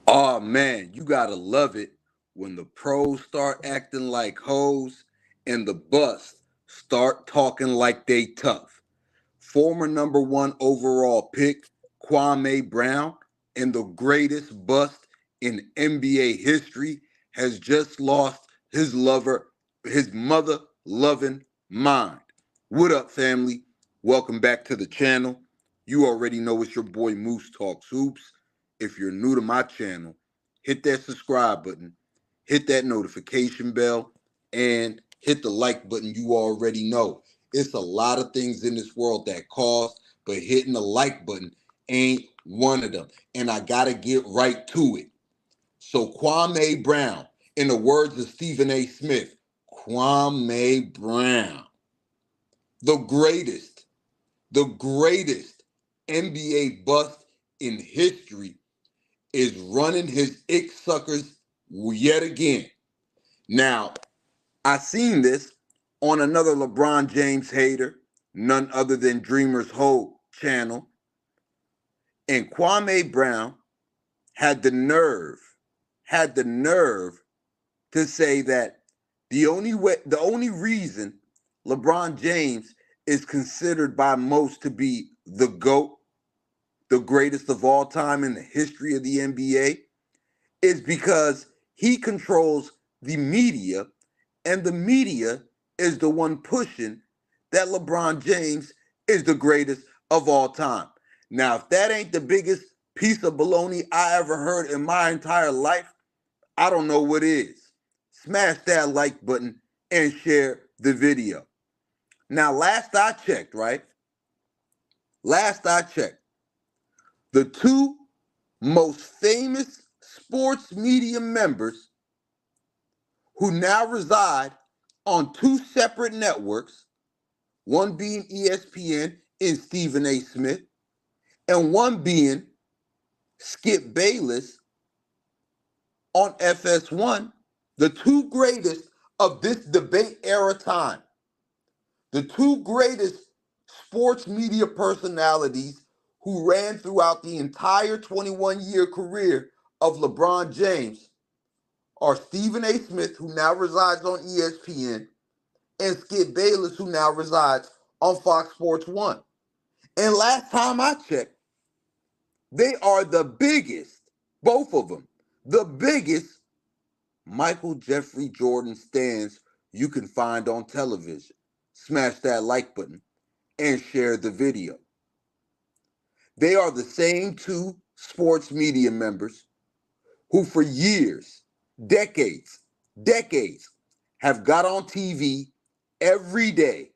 Oh man, you gotta love it when the pros start acting like hoes and the busts start talking like they tough. Former number one overall pick Kwame Brown and the greatest bust in NBA history has just lost his mother loving mind. What up, family? Welcome back to the channel. You already know it's your boy Moose Talks Hoops. If you're new to my channel, hit that subscribe button, hit that notification bell, and hit the like button. You already know. It's a lot of things in this world that cost, but hitting the like button ain't one of them. And I gotta get right to it. So Kwame Brown, in the words of Stephen A. Smith, Kwame Brown, the greatest, the greatest NBA bust in history, is running his ick suckers yet again. Now, I seen this on another LeBron James hater, none other than Dreamer's Whole channel, and Kwame Brown had the nerve, had the nerve to say that the only reason LeBron James is considered by most to be the GOAT, the greatest of all time in the history of the NBA, is because he controls the media, and the media is the one pushing that LeBron James is the greatest of all time. Now, if that ain't the biggest piece of baloney I ever heard in my entire life, I don't know what is. Smash that like button and share the video. Now, last I checked, right? Last I checked, the two most famous sports media members who now reside on two separate networks, one being ESPN and Stephen A. Smith, and one being Skip Bayless on FS1, the two greatest of this debate era time, the two greatest sports media personalities who ran throughout the entire 21-year career of LeBron James are Stephen A. Smith, who now resides on ESPN, and Skip Bayless, who now resides on Fox Sports 1. And last time I checked, they are the biggest, both of them, the biggest Michael Jeffrey Jordan stands you can find on television. Smash that like button and share the video. They are the same two sports media members who for years, decades, have got on TV every day,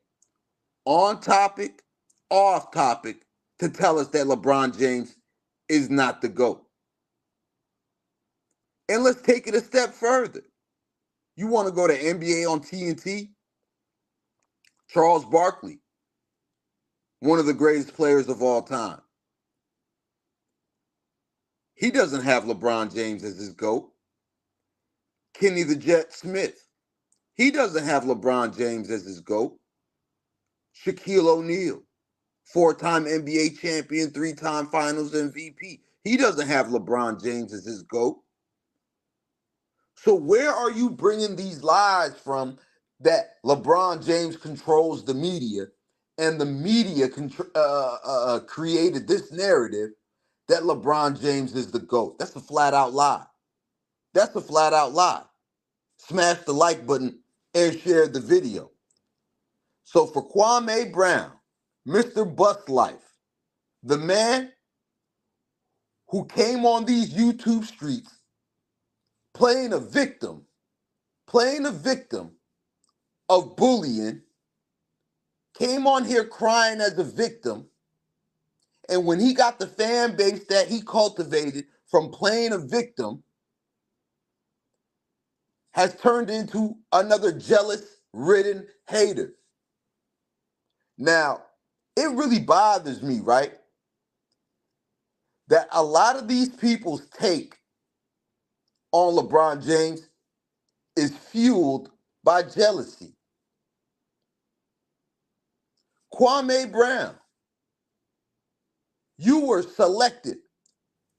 on topic, off topic, to tell us that LeBron James is not the GOAT. And let's take it a step further. You want to go to NBA on TNT? Charles Barkley, one of the greatest players of all time. He doesn't have LeBron James as his GOAT. Kenny the Jet Smith, he doesn't have LeBron James as his GOAT. Shaquille O'Neal, four-time NBA champion, three-time finals MVP. He doesn't have LeBron James as his GOAT. So where are you bringing these lies from that LeBron James controls the media and the media created this narrative that LeBron James is the GOAT? That's a flat out lie. That's a flat out lie. Smash the like button and share the video. So for Kwame Brown, Mr. Bust Life, the man who came on these YouTube streets playing a victim of bullying, came on here crying as a victim, and when he got the fan base that he cultivated from playing a victim, has turned into another jealous-ridden hater. Now, it really bothers me, right, that a lot of these people's take on LeBron James is fueled by jealousy. Kwame Brown, you were selected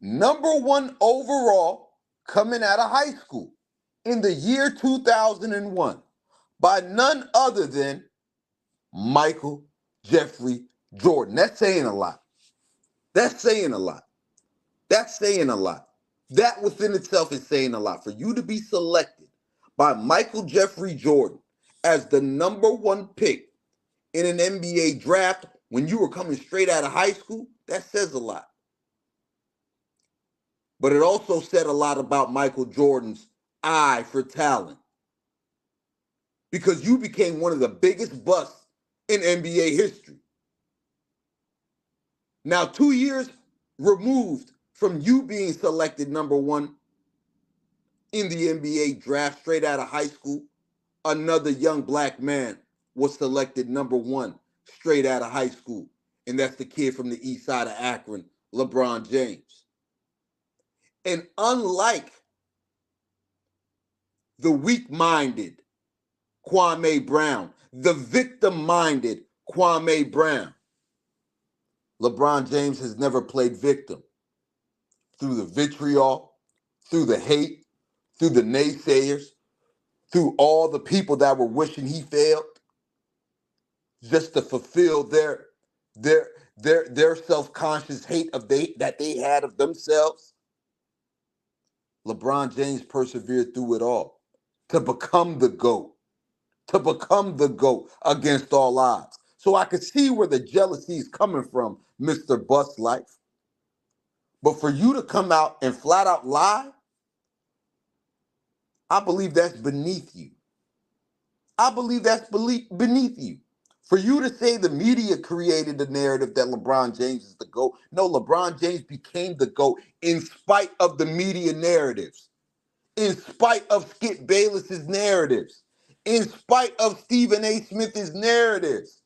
number one overall coming out of high school in the year 2001 by none other than Michael Jeffrey Jordan. That's saying a lot. That's saying a lot. That's saying a lot. That within itself is saying a lot. For you to be selected by Michael Jeffrey Jordan as the number one pick in an NBA draft when you were coming straight out of high school, that says a lot. But it also said a lot about Michael Jordan's eye for talent, because you became one of the biggest busts in NBA history. Now, 2 years removed from you being selected number one in the NBA draft straight out of high school, another young black man was selected number one straight out of high school. And that's the kid from the east side of Akron, LeBron James. And unlike the weak-minded Kwame Brown, the victim-minded Kwame Brown, LeBron James has never played victim. Through the vitriol, through the hate, through the naysayers, through all the people that were wishing he failed, just to fulfill their self-conscious hate that they had of themselves. LeBron James persevered through it all to become the GOAT, against all odds. So I could see where the jealousy is coming from, Mr. Bust Life. But for you to come out and flat out lie, I believe that's beneath you. I believe that's beneath you. For you to say the media created the narrative that LeBron James is the GOAT. No, LeBron James became the GOAT in spite of the media narratives, in spite of Skip Bayless's narratives, in spite of Stephen A. Smith's narratives.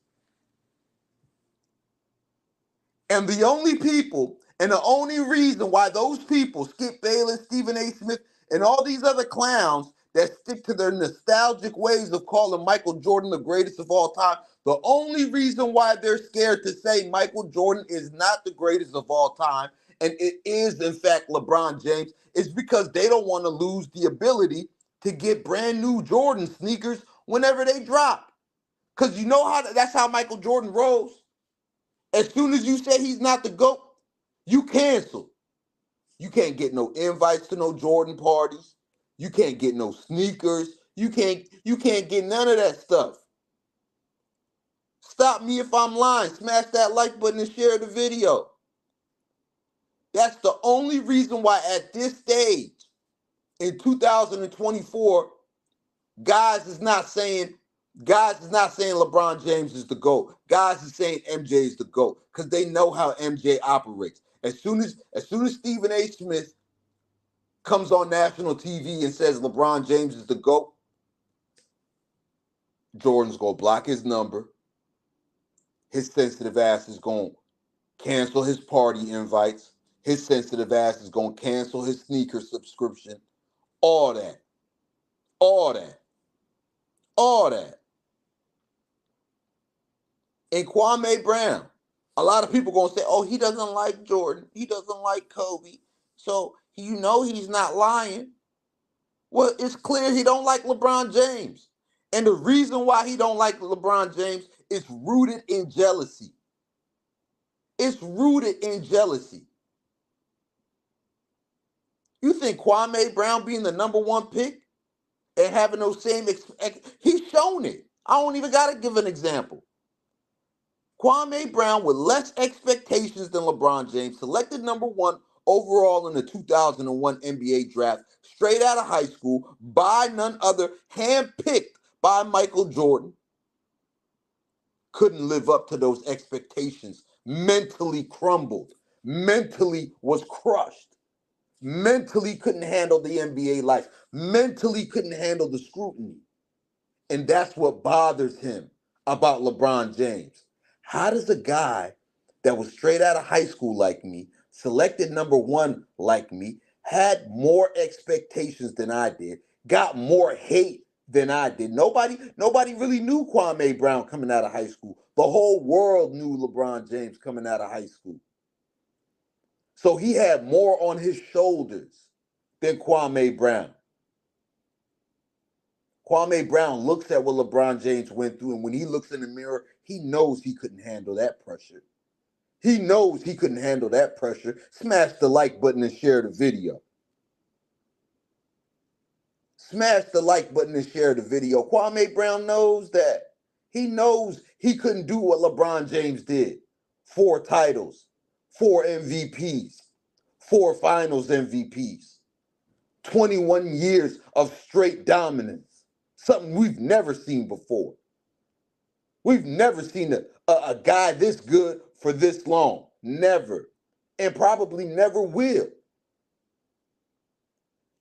And the only people, and the only reason why those people, Skip Bayless, Stephen A. Smith, and all these other clowns that stick to their nostalgic ways of calling Michael Jordan the greatest of all time, the only reason why they're scared to say Michael Jordan is not the greatest of all time, and it is, in fact, LeBron James, is because they don't want to lose the ability to get brand new Jordan sneakers whenever they drop. Because you know that's how Michael Jordan rolls. As soon as you say he's not the GOAT, you cancel. You can't get no invites to no Jordan parties. You can't get no sneakers. You can't get none of that stuff. Stop me if I'm lying. Smash that like button and share the video. That's the only reason why at this stage in 2024, guys is not saying LeBron James is the GOAT. Guys is saying MJ is the GOAT because they know how MJ operates. As soon as Stephen A. Smith comes on national TV and says LeBron James is the GOAT, Jordan's going to block his number. His sensitive ass is going to cancel his party invites. His sensitive ass is going to cancel his sneaker subscription. All that. And Kwame Brown, a lot of people going to say, oh, he doesn't like Jordan. He doesn't like Kobe. So you know he's not lying. Well, it's clear he don't like LeBron James. And the reason why he don't like LeBron James is rooted in jealousy. It's rooted in jealousy. You think Kwame Brown being the number one pick and having those same, he's shown it. I don't even got to give an example. Kwame Brown, with less expectations than LeBron James, selected number one overall in the 2001 NBA draft, straight out of high school, by none other, handpicked by Michael Jordan, couldn't live up to those expectations, mentally crumbled, mentally was crushed, mentally couldn't handle the NBA life, mentally couldn't handle the scrutiny. And that's what bothers him about LeBron James. How does a guy that was straight out of high school like me, selected number one like me, had more expectations than I did, got more hate than I did? Nobody really knew Kwame Brown coming out of high school. The whole world knew LeBron James coming out of high school. So he had more on his shoulders than Kwame Brown. Kwame Brown looks at what LeBron James went through, and when he looks in the mirror, he knows he couldn't handle that pressure. He knows he couldn't handle that pressure. Smash the like button and share the video. Smash the like button and share the video. Kwame Brown knows that. He knows he couldn't do what LeBron James did. 4 titles, 4 MVPs, 4 finals MVPs, 21 years of straight dominance. Something we've never seen before. We've never seen a guy this good for this long. Never. And probably never will.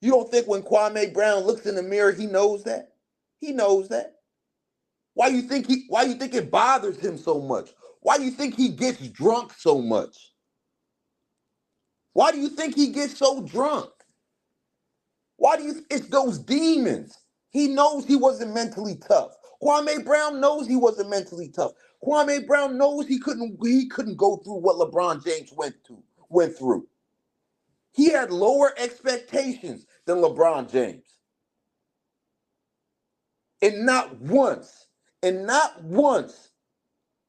You don't think when Kwame Brown looks in the mirror, he knows that? He knows that. Why you think it bothers him so much? Why do you think he gets drunk so much? Why do you think he gets so drunk? It's those demons. He knows he wasn't mentally tough. Kwame Brown knows he wasn't mentally tough. Kwame Brown knows he couldn't go through what LeBron James went through. He had lower expectations than LeBron James. And not once,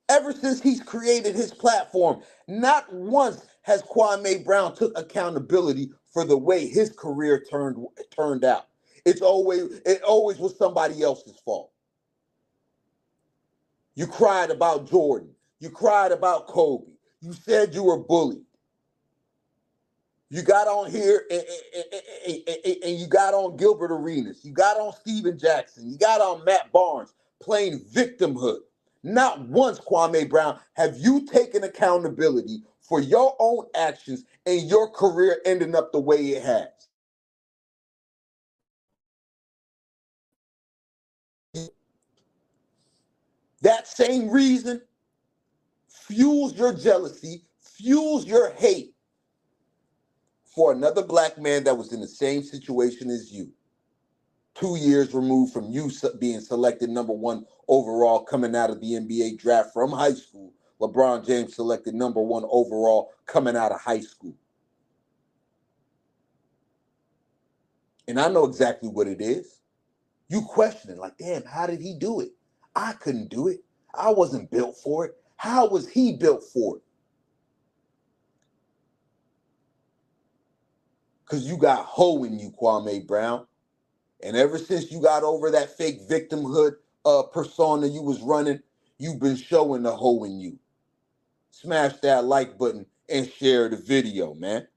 ever since he's created his platform, not once has Kwame Brown took accountability for the way his career turned out. It always was somebody else's fault. You cried about Jordan. You cried about Kobe. You said you were bullied. You got on here and you got on Gilbert Arenas. You got on Steven Jackson. You got on Matt Barnes playing victimhood. Not once, Kwame Brown, have you taken accountability for your own actions and your career ending up the way it has. That same reason fuels your jealousy, fuels your hate for another black man that was in the same situation as you. 2 years removed from you being selected number 1 overall coming out of the NBA draft from high school. LeBron James selected number 1 overall coming out of high school. And I know exactly what it is. You questioning, like, damn, how did he do it? I couldn't do it. I wasn't built for it. How was he built for it? Because you got hoe in you, Kwame Brown. And ever since you got over that fake victimhood persona you was running, you've been showing the hoe in you. Smash that like button and share the video, man.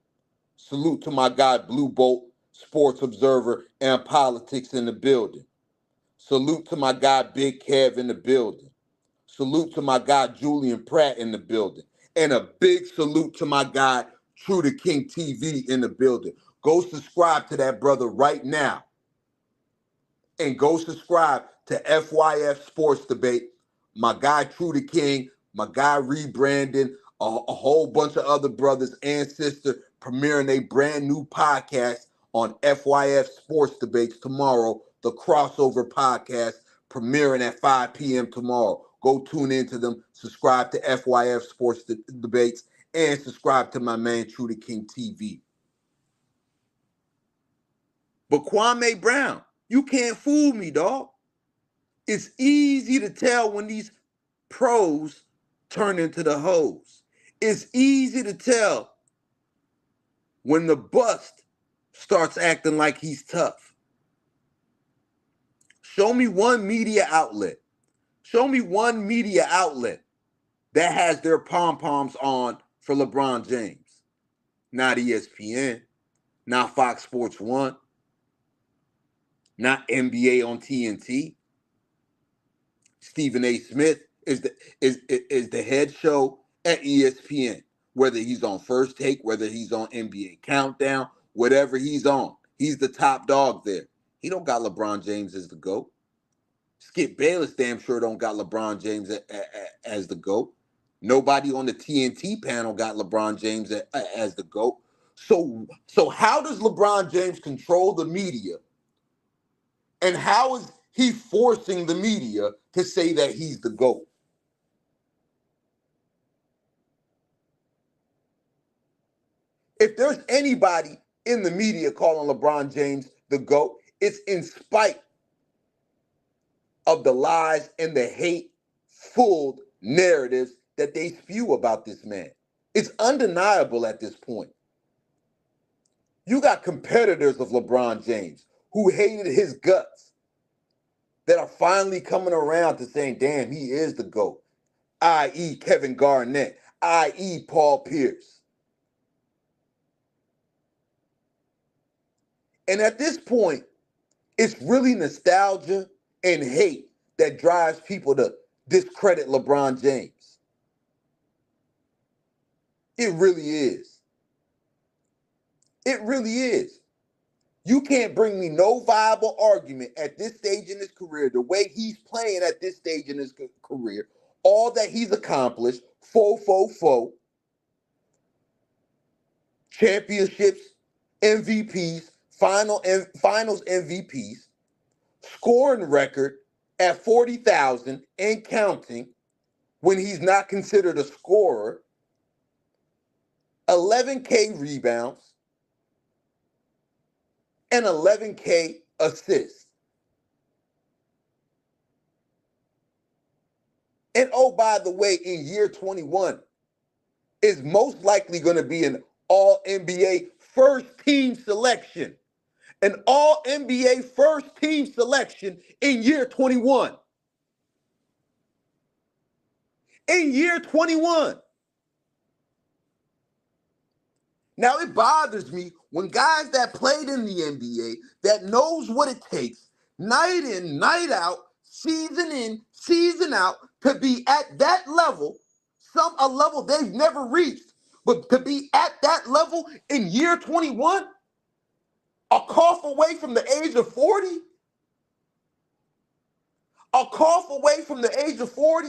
Salute to my guy, Blue Bolt, Sports Observer, and Politics in the building. Salute to my guy, Big Kev in the building. Salute to my guy, Julian Pratt in the building. And a big salute to my guy, True to King TV in the building. Go subscribe to that brother right now. And go subscribe to FYF Sports Debate. My guy, True to King, my guy, Rebrandon, a whole bunch of other brothers and sisters premiering a brand new podcast on FYF Sports Debates tomorrow. The crossover podcast premiering at 5 p.m. tomorrow. Go tune into them. Subscribe to FYF Sports Debates and subscribe to my man, True to King TV. But Kwame Brown, you can't fool me, dog. It's easy to tell when these pros turn into the hoes. It's easy to tell when the bust starts acting like he's tough. Show me one media outlet. Show me one media outlet that has their pom-poms on for LeBron James. Not ESPN, not Fox Sports 1, not NBA on TNT. Stephen A. Smith is the head show at ESPN, whether he's on First Take, whether he's on NBA Countdown, whatever he's on. He's the top dog there. He don't got LeBron James as the GOAT. Skip Bayless damn sure don't got LeBron James as the GOAT. Nobody on the TNT panel got LeBron James as the GOAT. So how does LeBron James control the media? And how is he forcing the media to say that he's the GOAT? If there's anybody in the media calling LeBron James the GOAT, it's in spite of the lies and the hate-filled narratives that they spew about this man. It's undeniable at this point. You got competitors of LeBron James who hated his guts that are finally coming around to saying, damn, he is the GOAT, i.e. Kevin Garnett, i.e. Paul Pierce. And at this point, it's really nostalgia and hate that drives people to discredit LeBron James. It really is. It really is. You can't bring me no viable argument at this stage in his career, the way he's playing at this stage in his career, all that he's accomplished, championships, MVPs, finals MVPs, scoring record at 40,000 and counting when he's not considered a scorer, 11K rebounds, and 11K assists. And oh, by the way, in year 21, is most likely going to be an All-NBA first-team selection. An All-NBA first-team selection in year 21. In year 21. Now, it bothers me when guys that played in the NBA, that knows what it takes, night in, night out, season in, season out, to be at that level, a level they've never reached, but to be at that level in year 21, a cough away from the age of 40, a cough away from the age of 40,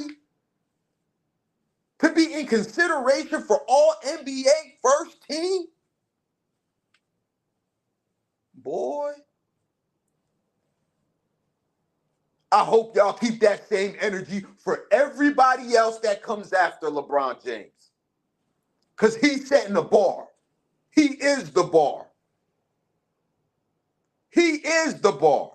to be in consideration for all NBA first team? Boy, I hope y'all keep that same energy for everybody else that comes after LeBron James. Because he's setting the bar. He is the bar. He is the bar.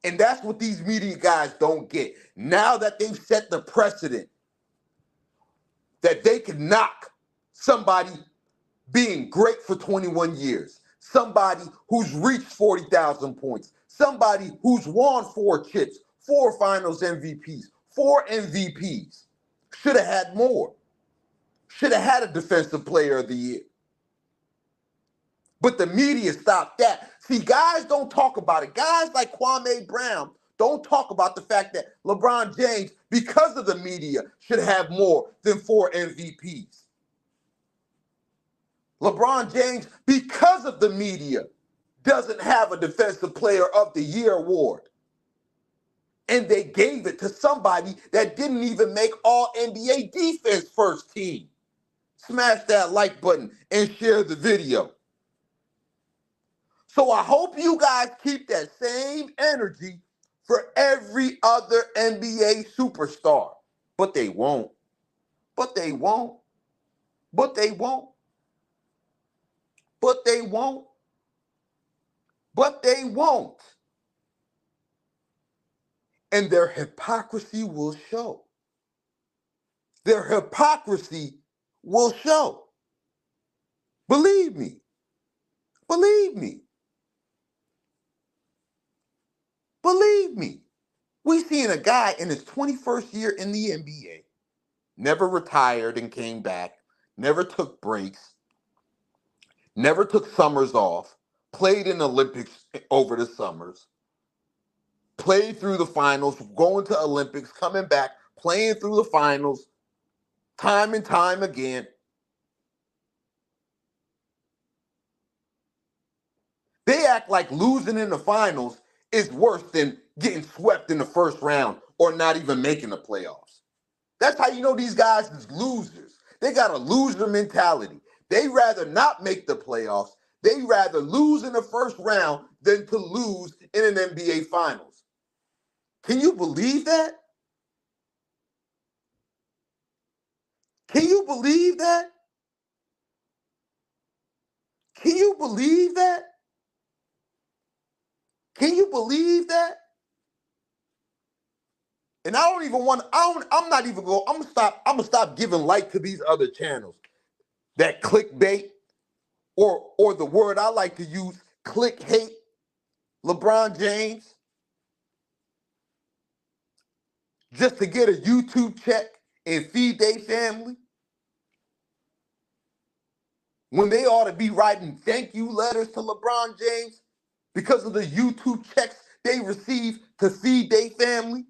And that's what these media guys don't get. Now that they've set the precedent that they can knock somebody being great for 21 years, somebody who's reached 40,000 points, somebody who's won 4 chips, 4 finals MVPs, 4 MVPs, should have had more, should have had a defensive player of the year. But the media stopped that. See, guys don't talk about it. Guys like Kwame Brown don't talk about the fact that LeBron James, because of the media, should have more than 4 MVPs. LeBron James, because of the media, doesn't have a Defensive Player of the Year award. And they gave it to somebody that didn't even make All-NBA defense first team. Smash that like button and share the video. So I hope you guys keep that same energy for every other NBA superstar. But they won't. But they won't. But they won't. But they won't. But they won't. And their hypocrisy will show. Their hypocrisy will show. Believe me. Believe me. Believe me. We seeing a guy in his 21st year in the NBA, never retired and came back, never took breaks, never took summers off, played in Olympics over the summers, played through the finals, going to Olympics, coming back, playing through the finals, time and time again. They act like losing in the finals is worse than getting swept in the first round or not even making the playoffs. That's how you know these guys is losers. They got a loser mentality. They rather not make the playoffs. They rather lose in the first round than to lose in an NBA Finals. Can you believe that? Can you believe that? Can you believe that? Can you believe that? And I don't even want. I'm not even going. I'm gonna stop giving light to these other channels that clickbait or the word I like to use, click hate. LeBron James just to get a YouTube check and feed their family when they ought to be writing thank you letters to LeBron James because of the YouTube checks they receive to feed their family.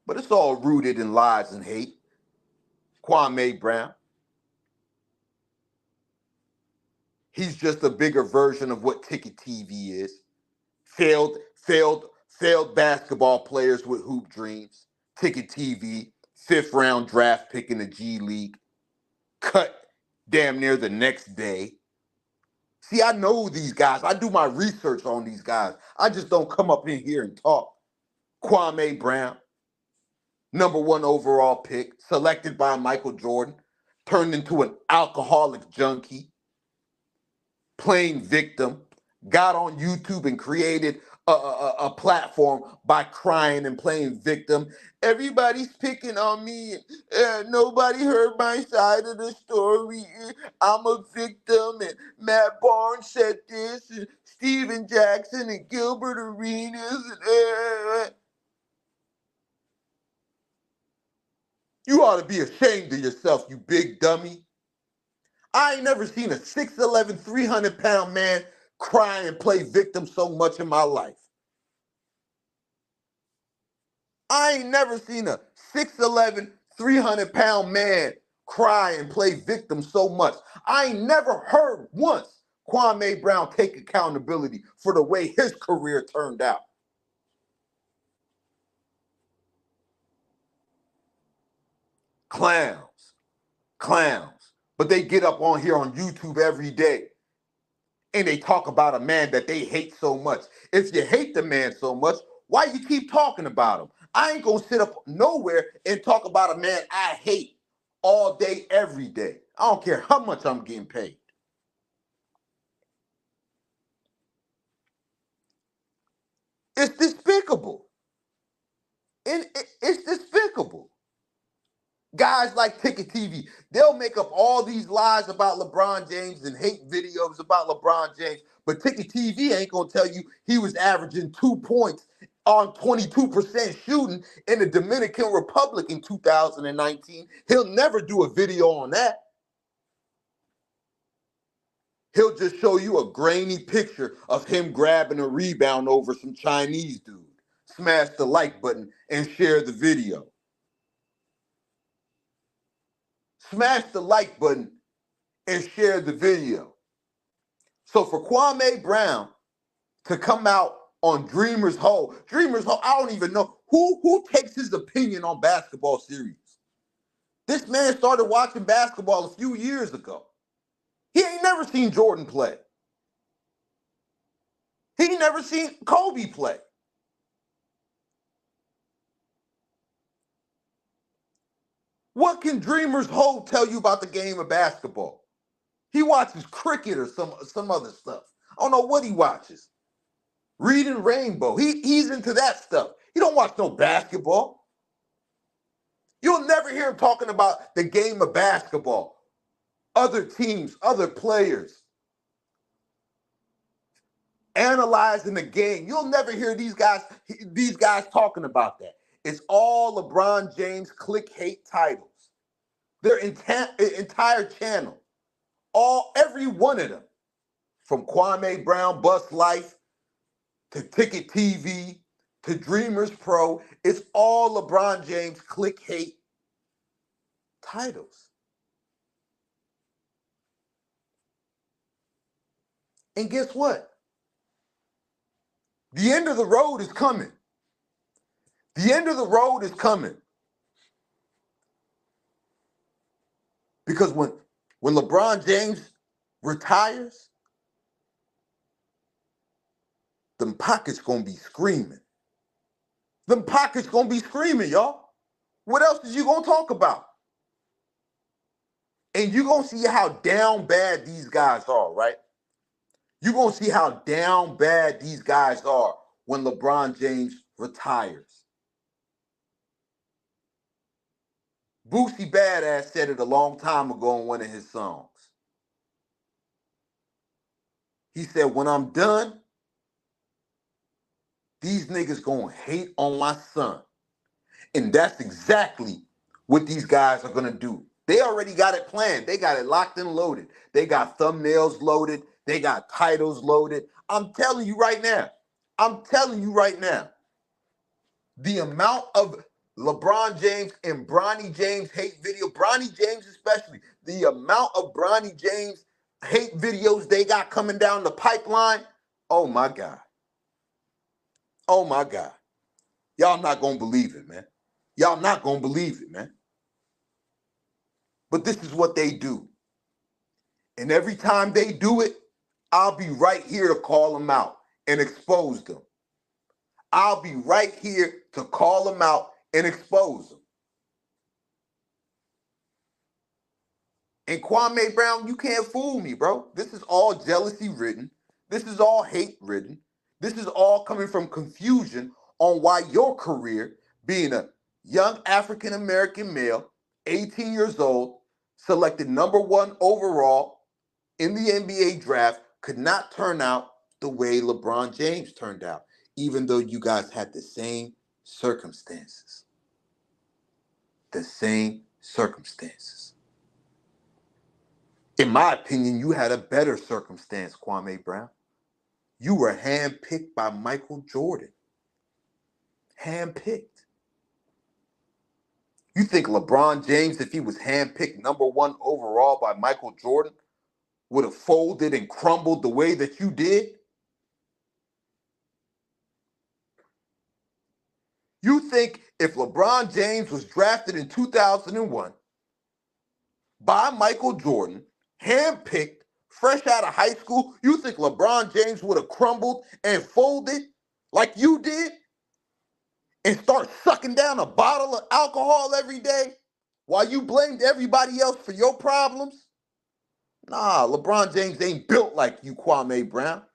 But it's all rooted in lies and hate. Kwame Brown. He's just a bigger version of what Ticket TV is. Failed basketball players with hoop dreams. Ticket TV, 5th round draft pick in the G League. Cut damn near the next day. See, I know these guys. I do my research on these guys. I just don't come up in here and talk. Kwame Brown, #1 overall pick, selected by Michael Jordan, turned into an alcoholic junkie, playing victim, got on YouTube and created a platform by crying and playing victim. Everybody's picking on me. Nobody heard my side of the story. I'm a victim. And Matt Barnes said this. And Steven Jackson and Gilbert Arenas. And, You ought to be ashamed of yourself, you big dummy. I ain't never seen a 6'11", 300-pound man cry and play victim so much in my life. I ain't never seen a 6'11", 300-pound man cry and play victim so much. I ain't never heard once Kwame Brown take accountability for the way his career turned out. Clowns. But they get up on here on YouTube every day and they talk about a man that they hate so much. If you hate the man so much, why you keep talking about him? I ain't gonna sit up nowhere and talk about a man I hate all day, every day. I don't care how much I'm getting paid. It's despicable. And it's despicable. Guys like Ticket TV, they'll make up all these lies about LeBron James and hate videos about LeBron James, but Ticket TV ain't gonna tell you he was averaging 2 points on 22% shooting in the Dominican Republic in 2019. He'll never do a video on that. He'll just show you a grainy picture of him grabbing a rebound over some Chinese dude. Smash the like button and share the video. Smash the like button and share the video. So for Kwame Brown to come out on Dreamer's Hole, I don't even know who takes his opinion on basketball serious. This man started watching basketball a few years ago. He ain't never seen Jordan play. He ain't never seen Kobe play. What can Dreamer's Hole tell you about the game of basketball? He watches cricket or some other stuff. I don't know what he watches. Reading Rainbow. He's into that stuff. He don't watch no basketball. You'll never hear him talking about the game of basketball. Other teams, other players. Analyzing the game. You'll never hear these guys talking about that. It's all LeBron James click hate titles. Their entire channel. Every one of them. From Kwame Brown Bust Life to Ticket TV to Dreamers Pro, it's all LeBron James click hate titles. And guess what? The end of the road is coming. The end of the road is coming. Because when LeBron James retires, them pockets gonna be screaming. Them pockets gonna be screaming, y'all. What else is you gonna talk about? And you're going to see how down bad these guys are, right? You're going to see how down bad these guys are when LeBron James retires. Boosie Badass said it a long time ago in one of his songs. He said, when I'm done, these niggas gonna hate on my son. And that's exactly what these guys are gonna do. They already got it planned. They got it locked and loaded. They got thumbnails loaded. They got titles loaded. I'm telling you right now. The amount of LeBron James and Bronny James hate video, Bronny James especially, the amount of Bronny James hate videos they got coming down the pipeline, oh my God. Oh my God. Y'all not going to believe it, man. Y'all not going to believe it, man. But this is what they do. And every time they do it, I'll be right here to call them out and expose them. I'll be right here to call them out and expose them. And Kwame Brown, you can't fool me, bro. This is all jealousy ridden. This is all hate ridden. This is all coming from confusion on why your career, being a young African-American male, 18 years old, selected #1 overall in the NBA draft, could not turn out the way LeBron James turned out, even though you guys had the same circumstances. The same circumstances. In my opinion, you had a better circumstance, Kwame Brown. You were handpicked by Michael Jordan. Handpicked. You think LeBron James, if he was handpicked #1 overall by Michael Jordan, would have folded and crumbled the way that you did? You think if LeBron James was drafted in 2001 by Michael Jordan, handpicked, fresh out of high school, you think LeBron James would have crumbled and folded like you did? And start sucking down a bottle of alcohol every day while you blamed everybody else for your problems? Nah, LeBron James ain't built like you, Kwame Brown.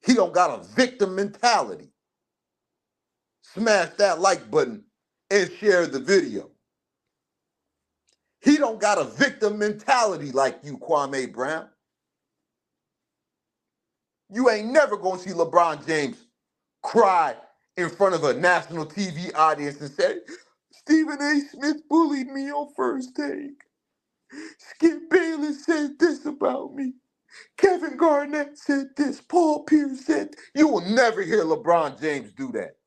He don't got a victim mentality. Smash that like button and share the video. He don't got a victim mentality like you, Kwame Brown. You ain't never gonna see LeBron James cry in front of a national TV audience and say, Stephen A. Smith bullied me on First Take. Skip Bayless said this about me. Kevin Garnett said this. Paul Pierce said. You will never hear LeBron James do that.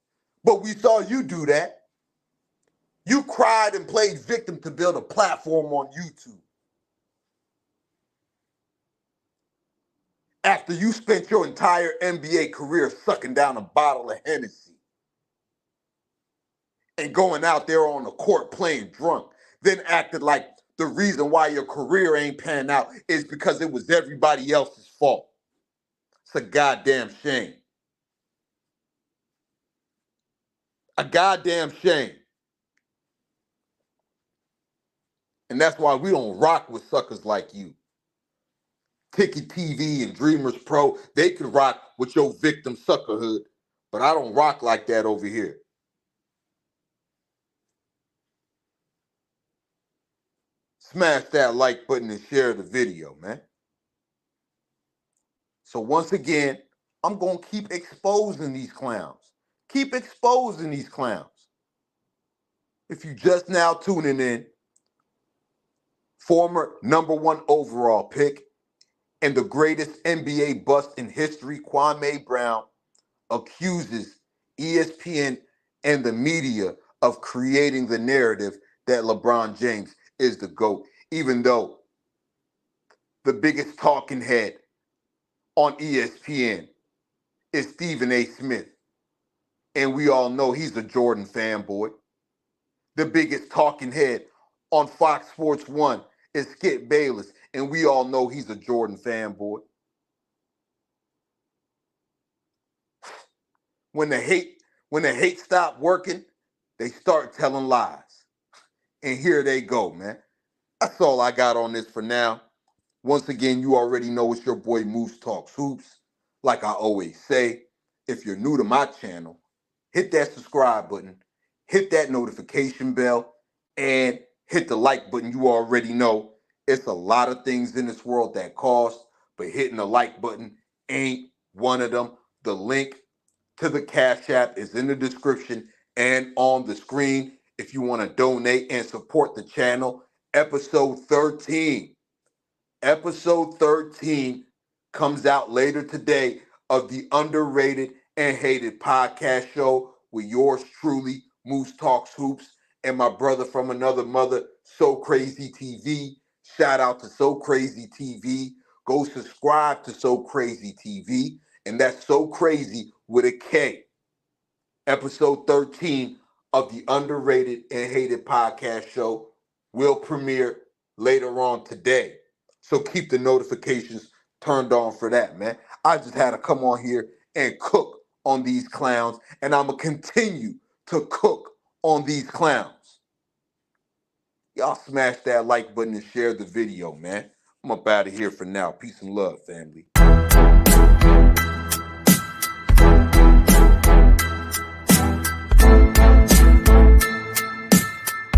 But we saw you do that. You cried and played victim to build a platform on YouTube. After you spent your entire NBA career sucking down a bottle of Hennessy and going out there on the court playing drunk, then acted like the reason why your career ain't panned out is because it was everybody else's fault. It's a goddamn shame. A goddamn shame. And that's why we don't rock with suckers like you. Ticket TV and dreamerspro, they can rock with your victim suckerhood, but I don't rock like that over here. Smash that like button and share the video, man. So once again, I'm going to keep exposing these clowns. Keep exposing these clowns. If you just now tuning in, former #1 overall pick and the greatest NBA bust in history, Kwame Brown, accuses ESPN and the media of creating the narrative that LeBron James is the GOAT, even though the biggest talking head on ESPN is Stephen A. Smith. And we all know he's a Jordan fanboy. The biggest talking head on Fox Sports 1 is Skip Bayless, and we all know he's a Jordan fanboy. When the hate stopped working, they start telling lies. And here they go, man. That's all I got on this for now. Once again, you already know it's your boy Moose Talks Hoops. Like I always say, if you're new to my channel, hit that subscribe button, hit that notification bell, and hit the like button. You already know it's a lot of things in this world that cost, but hitting the like button ain't one of them. The link to the Cash App is in the description and on the screen if you want to donate and support the channel. Episode 13 comes out later today of the underrated and hated podcast show with yours truly, Moose Talks Hoops, and my brother from another mother, So Crazy TV. Shout out to So Crazy TV. Go subscribe to So Crazy TV, and that's So Crazy with a K. Episode 13 of the underrated and hated podcast show will premiere later on today. So keep the notifications turned on for that, man. I just had to come on here and cook on these clowns, and I'm going to continue to cook on these clowns. Y'all smash that like button and share the video, man. I'm up out of here for now. Peace and love, family.